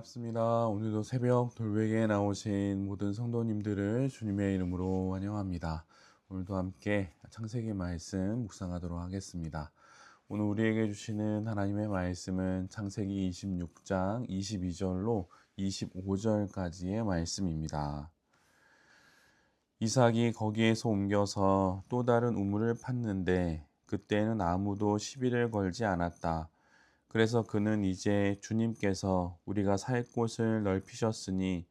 반갑습니다. 오늘도 새벽 돌베개에 나오신 모든 성도님들을 주님의 이름으로 환영합니다. 오늘도 함께 창세기 말씀 묵상하도록 하겠습니다. 오늘 우리에게 주시는 하나님의 말씀은 창세기 26장 22절로 25절까지의 말씀입니다. 이삭이 거기에서 옮겨서 또 다른 우물을 팠는데 그때는 아무도 시비를 걸지 않았다. 그래서 그는 이제 주님께서 우리가 살 곳을 넓히셨으니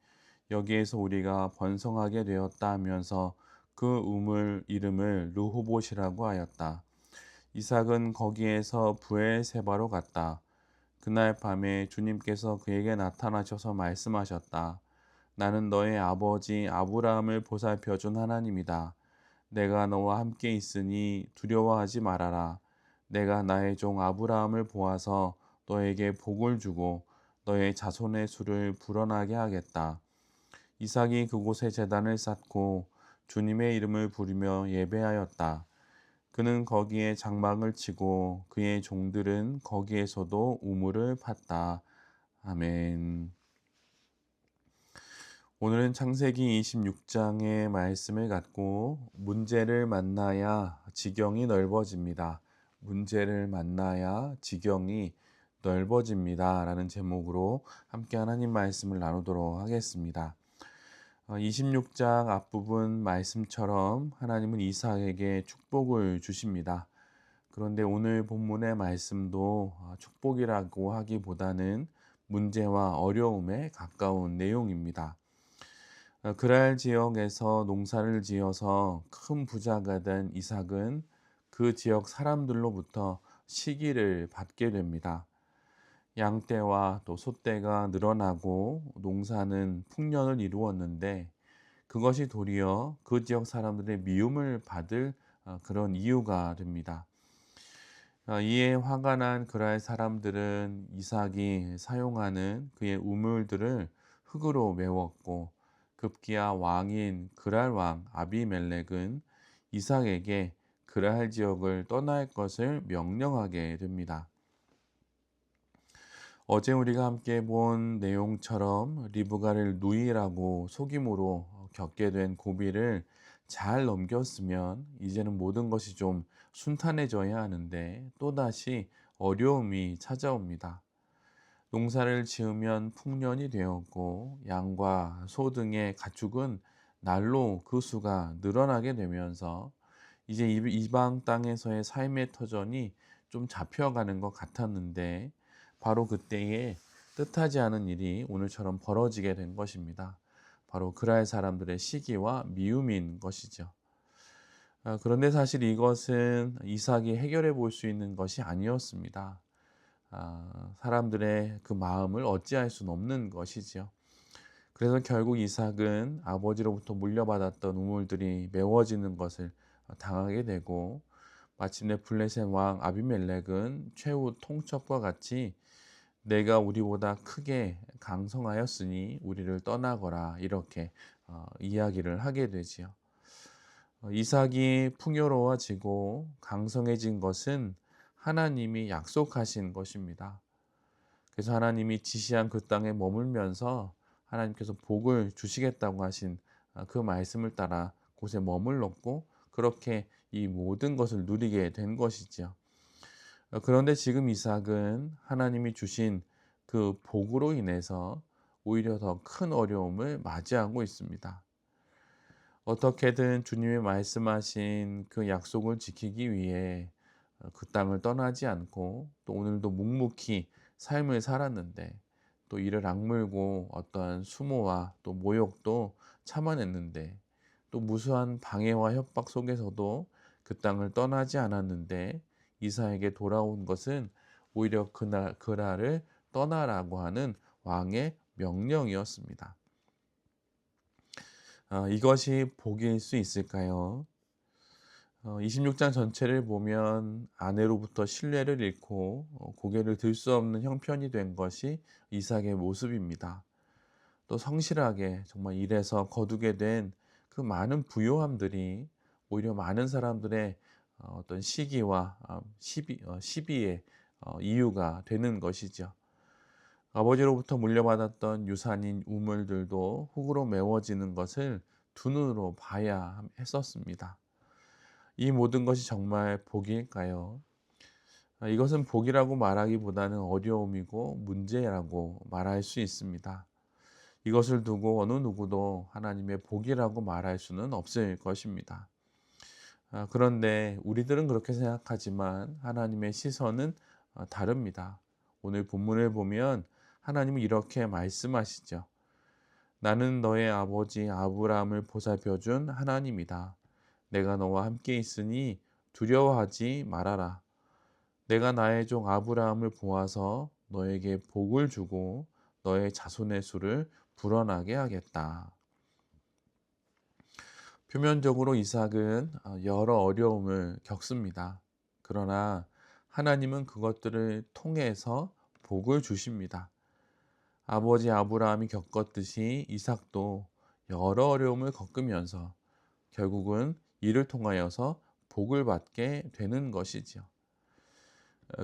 여기에서 우리가 번성하게 되었다 하면서 그 우물 이름을 르호봇이라고 하였다. 이삭은 거기에서 브엘세바로 갔다. 그날 밤에 주님께서 그에게 나타나셔서 말씀하셨다. 나는 너의 아버지 아브라함을 보살펴 준 하나님이다. 내가 너와 함께 있으니 두려워하지 말아라. 내가 나의 종 아브라함을 보아서 너에게 복을 주고 너의 자손의 수를 불어나게 하겠다. 이삭이 그곳에 제단을 쌓고 주님의 이름을 부르며 예배하였다. 그는 거기에 장막을 치고 그의 종들은 거기에서도 우물을 팠다. 아멘. 오늘은 창세기 26장의 말씀을 갖고 문제를 만나야 지경이 넓어집니다. 문제를 만나야 지경이 넓어집니다. 라는 제목으로 함께 하나님 말씀을 나누도록 하겠습니다. 26장 앞부분 말씀처럼 하나님은 이삭에게 축복을 주십니다. 그런데 오늘 본문의 말씀도 축복이라고 하기보다는 문제와 어려움에 가까운 내용입니다. 그랄 지역에서 농사를 지어서 큰 부자가 된 이삭은 그 지역 사람들로부터 시기를 받게 됩니다. 양떼와 또 소떼가 늘어나고 농사는 풍년을 이루었는데 그것이 도리어 그 지역 사람들의 미움을 받을 그런 이유가 됩니다. 이에 화가 난 그랄 사람들은 이삭이 사용하는 그의 우물들을 흙으로 메웠고 급기야 왕인 그랄 왕 아비멜렉은 이삭에게 그랄 지역을 떠날 것을 명령하게 됩니다. 어제 우리가 함께 본 내용처럼 리브가를 누이라고 속임으로 겪게 된 고비를 잘 넘겼으면 이제는 모든 것이 좀 순탄해져야 하는데 또다시 어려움이 찾아옵니다. 농사를 지으면 풍년이 되었고 양과 소 등의 가축은 날로 그 수가 늘어나게 되면서 이제 이방 땅에서의 삶의 터전이 좀 잡혀가는 것 같았는데 바로 그때에 뜻하지 않은 일이 오늘처럼 벌어지게 된 것입니다. 바로 그랄 사람들의 시기와 미움인 것이죠. 그런데 사실 이것은 이삭이 해결해 볼 수 있는 것이 아니었습니다. 사람들의 그 마음을 어찌할 수는 없는 것이지요. 그래서 결국 이삭은 아버지로부터 물려받았던 우물들이 메워지는 것을 당하게 되고 마침내 블레셋 왕 아비멜렉은 최후 통첩과 같이 내가 우리보다 크게 강성하였으니 우리를 떠나거라 이렇게 이야기를 하게 되지요. 이삭이 풍요로워지고 강성해진 것은 하나님이 약속하신 것입니다. 그래서 하나님이 지시한 그 땅에 머물면서 하나님께서 복을 주시겠다고 하신 그 말씀을 따라 곳에 머물렀고 그렇게 이 모든 것을 누리게 된 것이죠. 그런데 지금 이삭은 하나님이 주신 그 복으로 인해서 오히려 더 큰 어려움을 맞이하고 있습니다. 어떻게든 주님이 말씀하신 그 약속을 지키기 위해 그 땅을 떠나지 않고 또 오늘도 묵묵히 삶을 살았는데 또 이를 악물고 어떠한 수모와 또 모욕도 참아냈는데 또 무수한 방해와 협박 속에서도 그 땅을 떠나지 않았는데 이사에게 돌아온 것은 오히려 그날을 떠나라고 하는 왕의 명령이었습니다. 이것이 복일 수 있을까요? 26장 전체를 보면 아내로부터 신뢰를 잃고 고개를 들 수 없는 형편이 된 것이 이삭의 모습입니다. 또 성실하게 정말 일해서 거두게 된 그 많은 부요함들이 오히려 많은 사람들의 어떤 시기와 시비의 이유가 되는 것이죠. 아버지로부터 물려받았던 유산인 우물들도 흙으로 메워지는 것을 두 눈으로 봐야 했었습니다. 이 모든 것이 정말 복일까요? 이것은 복이라고 말하기보다는 어려움이고 문제라고 말할 수 있습니다. 이것을 두고 어느 누구도 하나님의 복이라고 말할 수는 없을 것입니다. 그런데 우리들은 그렇게 생각하지만 하나님의 시선은 다릅니다. 오늘 본문을 보면 하나님은 이렇게 말씀하시죠. 나는 너의 아버지 아브라함을 보살펴 준 하나님이다. 내가 너와 함께 있으니 두려워하지 말아라. 내가 나의 종 아브라함을 보아서 너에게 복을 주고 너의 자손의 수를 불어나게 하겠다. 표면적으로 이삭은 여러 어려움을 겪습니다. 그러나 하나님은 그것들을 통해서 복을 주십니다. 아버지 아브라함이 겪었듯이 이삭도 여러 어려움을 겪으면서 결국은 이를 통하여서 복을 받게 되는 것이지요.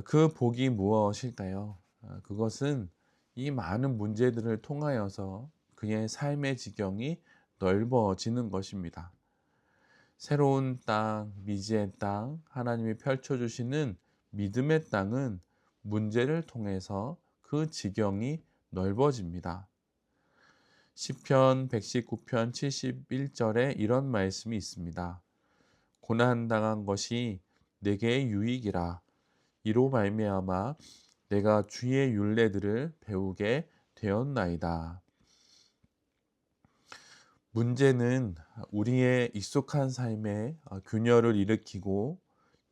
그 복이 무엇일까요? 그것은 이 많은 문제들을 통하여서 그의 삶의 지경이 넓어지는 것입니다. 새로운 땅, 미지의 땅, 하나님이 펼쳐주시는 믿음의 땅은 문제를 통해서 그 지경이 넓어집니다. 시편 119편 71절에 이런 말씀이 있습니다. 고난당한 것이 내게 유익이라. 이로 말미암아 내가 주의 율례들을 배우게 되었나이다. 문제는 우리의 익숙한 삶에 균열을 일으키고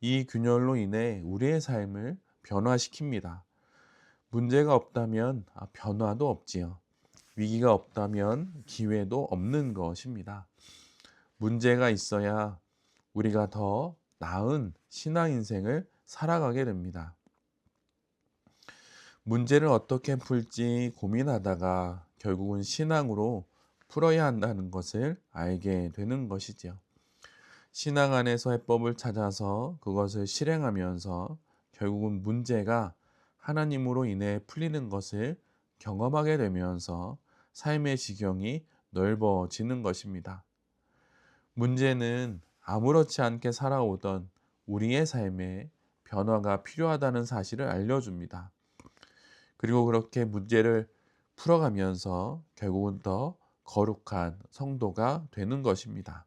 이 균열로 인해 우리의 삶을 변화시킵니다. 문제가 없다면 변화도 없지요. 위기가 없다면 기회도 없는 것입니다. 문제가 있어야 우리가 더 나은 신앙 인생을 살아가게 됩니다. 문제를 어떻게 풀지 고민하다가 결국은 신앙으로 풀어야 한다는 것을 알게 되는 것이지요. 신앙 안에서 해법을 찾아서 그것을 실행하면서 결국은 문제가 하나님으로 인해 풀리는 것을 경험하게 되면서 삶의 지경이 넓어지는 것입니다. 문제는 아무렇지 않게 살아오던 우리의 삶에 변화가 필요하다는 사실을 알려줍니다. 그리고 그렇게 문제를 풀어가면서 결국은 더 거룩한 성도가 되는 것입니다.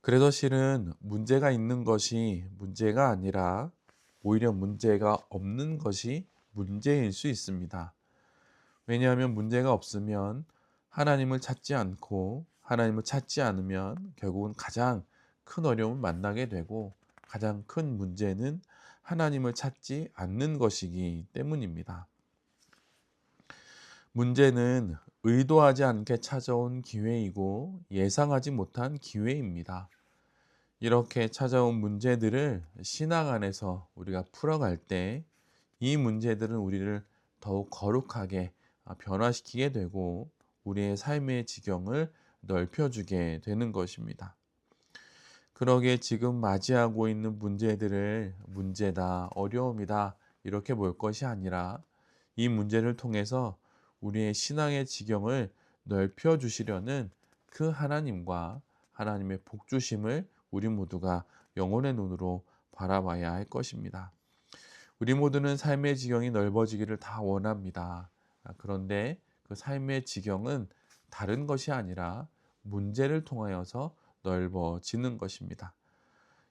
그래서 실은 문제가 있는 것이 문제가 아니라 오히려 문제가 없는 것이 문제일 수 있습니다. 왜냐하면 문제가 없으면 하나님을 찾지 않고 하나님을 찾지 않으면 결국은 가장 큰 어려움을 만나게 되고 가장 큰 문제는 하나님을 찾지 않는 것이기 때문입니다. 문제는 의도하지 않게 찾아온 기회이고 예상하지 못한 기회입니다. 이렇게 찾아온 문제들을 신앙 안에서 우리가 풀어갈 때 이 문제들은 우리를 더욱 거룩하게 변화시키게 되고 우리의 삶의 지경을 넓혀주게 되는 것입니다. 그러기에 지금 맞이하고 있는 문제들을 문제다, 어려움이다 이렇게 볼 것이 아니라 이 문제를 통해서 우리의 신앙의 지경을 넓혀주시려는 그 하나님과 하나님의 복주심을 우리 모두가 영혼의 눈으로 바라봐야 할 것입니다. 우리 모두는 삶의 지경이 넓어지기를 다 원합니다. 그런데 그 삶의 지경은 다른 것이 아니라 문제를 통하여서 넓어지는 것입니다.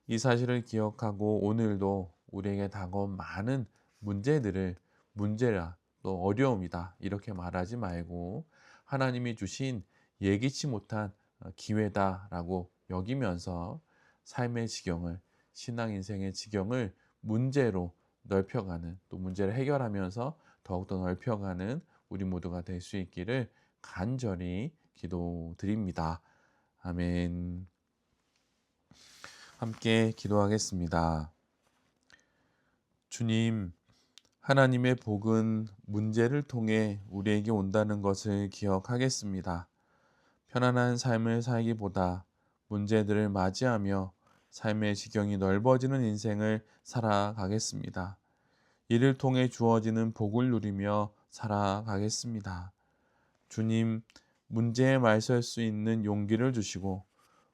이 사실을 기억하고 오늘도 우리에게 다가온 많은 문제들을 문제라 또 어려움이다 이렇게 말하지 말고 하나님이 주신 예기치 못한 기회다라고 여기면서 삶의 지경을 신앙 인생의 지경을 문제로 넓혀가는 또 문제를 해결하면서 더욱더 넓혀가는 우리 모두가 될 수 있기를 간절히 기도드립니다. 아멘. 함께 기도하겠습니다. 주님, 하나님의 복은 문제를 통해 우리에게 온다는 것을 기억하겠습니다. 편안한 삶을 살기보다 문제들을 맞이하며 삶의 지경이 넓어지는 인생을 살아가겠습니다. 이를 통해 주어지는 복을 누리며 살아가겠습니다. 주님, 문제에 맞설 수 있는 용기를 주시고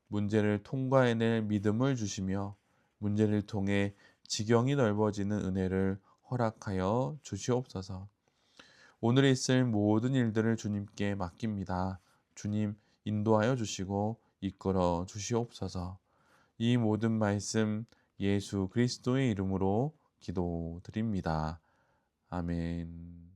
문제를 통과해낼 믿음을 주시며 문제를 통해 지경이 넓어지는 은혜를 허락하여 주시옵소서. 오늘 있을 모든 일들을 주님께 맡깁니다. 주님 인도하여 주시고 이끌어 주시옵소서. 이 모든 말씀 예수 그리스도의 이름으로 기도드립니다. 아멘.